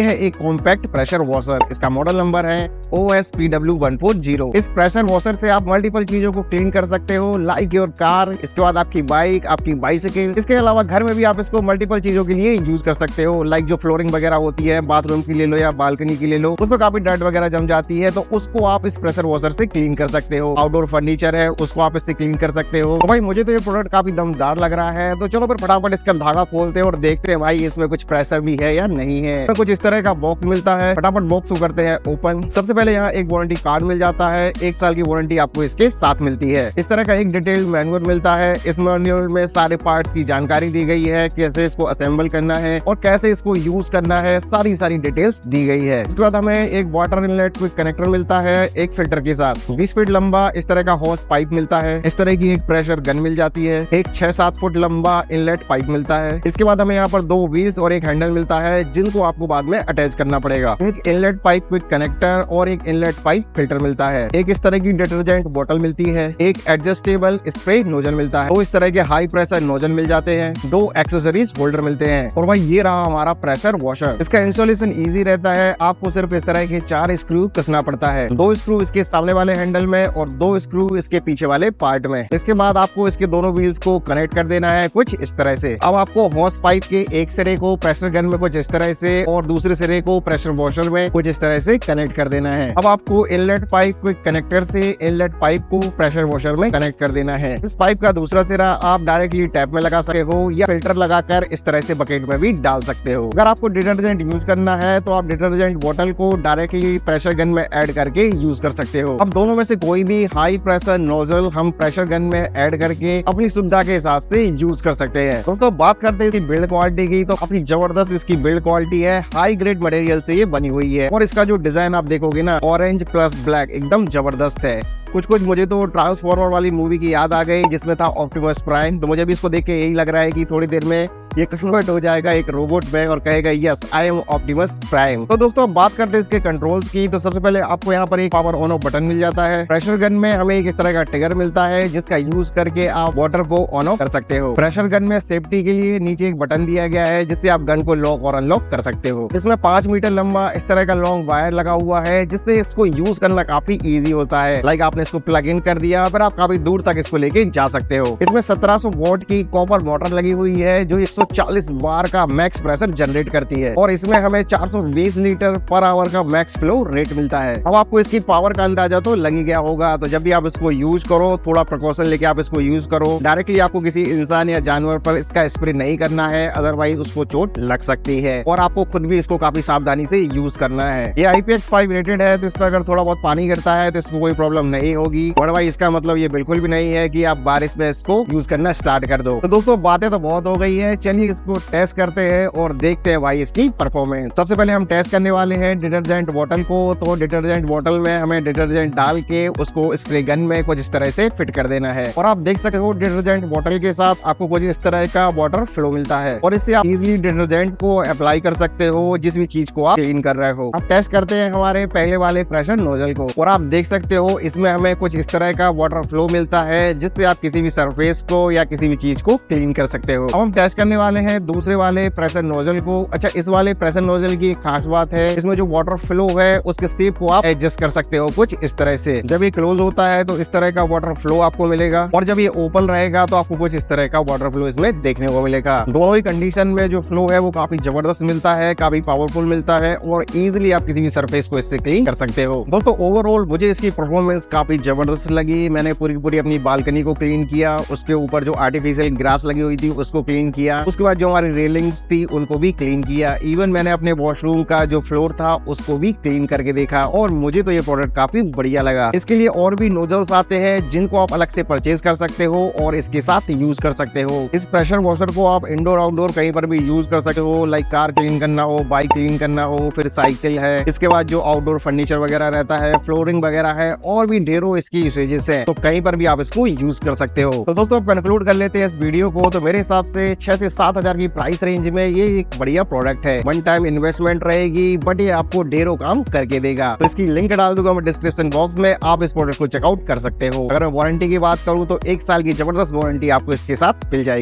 यह है एक कॉम्पैक्ट प्रेशर वॉशर। इसका मॉडल नंबर है OSPW140। इस प्रेशर वॉशर से आप मल्टीपल चीजों को क्लीन कर सकते हो, लाइक योर कार, इसके बाद आपकी बाइक, आपकी बाइसिकल। इसके अलावा घर में भी आप इसको मल्टीपल चीजों के लिए यूज कर सकते हो, लाइक जो फ्लोरिंग वगैरह होती है, बाथरूम की ले लो या बालकनी की ले लो, उसमें काफी डर्ट वगैरह जम जाती है, तो उसको आप इस प्रेशर वॉशर से क्लीन कर सकते हो। आउटडोर फर्नीचर है उसको आप इससे क्लीन कर सकते हो। तो भाई मुझे तो ये प्रोडक्ट काफी दमदार लग रहा है, तो चलो फिर फटाफट इसका धागा खोलते हैं और देखते हैं भाई इसमें कुछ प्रेशर भी है या नहीं है। तो कुछ इस तरह का बॉक्स मिलता है, फटाफट बॉक्स को करते हैं ओपन। सबसे पहले यहाँ एक वारंटी कार्ड मिल जाता है, 1 साल की वारंटी आपको इसके साथ मिलती है। इस तरह का एक डिटेल मैनुअल मिलता है। इस मैनुअल में सारे पार्ट्स की जानकारी दी गई है, कैसे इसको असेंबल करना है और कैसे इसको यूज करना है, सारी डिटेल्स दी गई है। इसके बाद हमें एक वाटर इनलेट क्विक कनेक्टर मिलता है एक फिल्टर के साथ, 20 फीट लंबा इस तरह का हॉस पाइप मिलता है। इस तरह की एक प्रेशर गन मिल जाती है, एक 6-7 फुट लंबा इनलेट पाइप मिलता है। इसके बाद हमें यहाँ पर 2 व्हील्स और एक हैंडल मिलता है, जिनको आपको बाद में अटैच करना पड़ेगा। एक इनलेट पाइप क्विक कनेक्टर और एक इनलेट पाइप फिल्टर मिलता है। एक इस तरह की डिटर्जेंट बोतल मिलती है, एक एडजस्टेबल स्प्रे नोजल मिलता है, 2 इस तरह के हाई प्रेशर नोजल मिल जाते हैं, 2 एक्सेसरीज होल्डर मिलते हैं। और भाई ये रहा हमारा प्रेशर वॉशर। इसका इंस्टॉलेशन इजी रहता है, आपको सिर्फ इस तरह के 4 स्क्रू कसना पड़ता है, 2 स्क्रू इसके सामने वाले हैंडल में और 2 स्क्रू इसके पीछे वाले पार्ट में। इसके बाद आपको इसके दोनों व्हील्स को कनेक्ट कर देना है कुछ इस तरह से। अब आपको हॉस पाइप के एक सिरे को प्रेशर गन में कुछ इस तरह से और दूसरे सिरे को प्रेशर वॉशर में कुछ इस तरह से कनेक्ट कर देना है। अब आपको इनलेट पाइप क्विक कनेक्टर से इनलेट पाइप को प्रेशर वॉशर में कनेक्ट कर देना है। इस पाइप का दूसरा सिरा आप डायरेक्टली टैप में लगा सकते हो या फिल्टर लगाकर इस तरह से बकेट में भी डाल सकते हो। अगर आपको डिटर्जेंट यूज करना है तो आप डिटर्जेंट बोतल को डायरेक्टली प्रेशर गन में ऐड करके यूज कर सकते हो। अब दोनों में से कोई भी हाई प्रेशर नोजल हम प्रेशर गन में ऐड करके अपनी सुविधा के हिसाब से यूज कर सकते हैं। दोस्तों बात करते हैं बिल्ड क्वालिटी की, तो काफी जबरदस्त इसकी बिल्ड क्वालिटी है, हाई ग्रेड मटेरियल से ये बनी हुई है और इसका जो डिजाइन आप देखोगे ना, ऑरेंज प्लस ब्लैक एकदम जबरदस्त है। कुछ मुझे तो ट्रांसफॉर्मर वाली मूवी की याद आ गई जिसमें था ऑप्टिमस प्राइम, तो मुझे भी इसको देख के यही लग रहा है कि थोड़ी देर में ये कन्वर्ट हो जाएगा एक रोबोट में और कहेगा yes I am Optimus prime. तो दोस्तों बात करते हैं इसके कंट्रोल्स की, तो सबसे पहले आपको यहाँ पर एक पावर ऑन ऑफ बटन मिल जाता है। प्रेशर गन में हमें एक इस तरह का ट्रिगर मिलता है जिसका यूज करके आप वाटर को ऑन ऑफ कर सकते हो। प्रेशर गन में सेफ्टी के लिए नीचे एक बटन दिया गया है जिससे आप गन को लॉक और अनलॉक कर सकते हो। इसमें 5 मीटर लंबा इस तरह का लॉन्ग वायर लगा हुआ है जिससे इसको यूज करना काफी ईजी होता है। लाइक आपने इसको प्लग इन कर दिया, फिर आप काफी दूर तक इसको लेके जा सकते हो। इसमें 1700 वोल्ट की कॉपर मोटर लगी हुई है जो 140 बार का मैक्स प्रेशर जनरेट करती है और इसमें हमें 420 लीटर पर आवर का मैक्स फ्लो रेट मिलता है। अब आपको इसकी पावर का अंदाजा तो लग ही गया होगा, तो जब भी आप इसको यूज करो थोड़ा प्रिकॉशन लेके आप इसको यूज करो। डायरेक्टली आपको किसी इंसान या जानवर पर इसका स्प्रे नहीं करना है, अदरवाइज उसको चोट लग सकती है और आपको खुद भी इसको काफी सावधानी से यूज करना है। ये IPX5 रेटेड है, तो इस पर अगर थोड़ा बहुत पानी गिरता है तो इसको कोई प्रॉब्लम नहीं होगी, और भाई इसका मतलब ये बिल्कुल भी नहीं है कि आप बारिश में इसको यूज करना स्टार्ट कर दो। तो दोस्तों बातें तो बहुत हो गई है, चलिए इसको टेस्ट करते हैं और देखते हैं भाई इसकी परफॉर्मेंस। सबसे पहले हम टेस्ट करने वाले हैं डिटर्जेंट बोतल को। तो डिटर्जेंट बोतल में हमें डिटर्जेंट डाल के उसको स्प्रे गन में कुछ इस तरह से फिट कर देना है और आप देख सकते हो डिटर्जेंट बोतल के साथ आपको कुछ इस तरह का वाटर फ्लो मिलता है और इससे आप इजीली डिटर्जेंट को अप्लाई कर सकते हो जिस भी चीज को आप क्लीन कर रहे हो। अब टेस्ट करते हैं हमारे पहले वाले प्रेशर नोजल को और आप देख सकते हो इसमें हमें कुछ इस तरह का वाटर फ्लो मिलता है जिससे आप किसी भी सरफेस को या किसी भी चीज को क्लीन कर सकते हो। अब हम टेस्ट करने वाले हैं दूसरे वाले प्रेशर नोजल को। अच्छा, इस वाले प्रेशर नोजल की खास बात है इसमें जो वाटर फ्लो है उसके शेप को आप एडजस्ट कर सकते हो कुछ इस तरह से। जब ये क्लोज होता है तो इस तरह का वाटर फ्लो आपको मिलेगा और जब ये ओपन रहेगा तो आपको कुछ इस तरह का वाटर फ्लो इसमें देखने को मिलेगा। दोनों ही कंडीशन में जो फ्लो है वो काफी जबरदस्त मिलता है, काफी पावरफुल मिलता है और इजिली आप किसी भी सरफेस को इससे क्लीन कर सकते हो। दोस्तों ओवरऑल मुझे इसकी परफॉर्मेंस काफी जबरदस्त लगी। मैंने पूरी अपनी बालकनी को क्लीन किया, उसके ऊपर जो आर्टिफिशियल ग्रास लगी हुई थी उसको क्लीन किया, उसके बाद जो हमारी रेलिंग्स थी उनको भी क्लीन किया, इवन मैंने अपने वॉशरूम का जो फ्लोर था उसको भी क्लीन करके देखा और मुझे तो ये प्रोडक्ट काफी बढ़िया लगा। इसके लिए और भी नोजल्स आते हैं जिनको आप अलग से परचेज कर सकते हो और इसके साथ यूज कर सकते हो। इस प्रेशर वॉशर को आप इंडोर आउटडोर कहीं पर भी यूज कर सकते हो, लाइक कार क्लीन करना हो, बाइक क्लीन करना हो, फिर साइकिल है, इसके बाद जो आउटडोर फर्नीचर वगैरह रहता है, फ्लोरिंग वगैरह है और भी ढेरों इसकी यूसेजेस है, तो कहीं पर भी आप इसको यूज कर सकते हो। तो दोस्तों अब कंक्लूड कर लेते हैं इस वीडियो को। तो मेरे हिसाब से 6 से 7 हजार की प्राइस रेंज में ये एक बढ़िया प्रोडक्ट है। वन टाइम इन्वेस्टमेंट रहेगी बट ये आपको ढेरों काम करके देगा। तो इसकी लिंक डाल दूंगा मैं डिस्क्रिप्शन बॉक्स में, आप इस प्रोडक्ट को चेकआउट कर सकते हो। अगर मैं वारंटी की बात करूं तो 1 साल की जबरदस्त वारंटी आपको इसके साथ मिल जाएगी।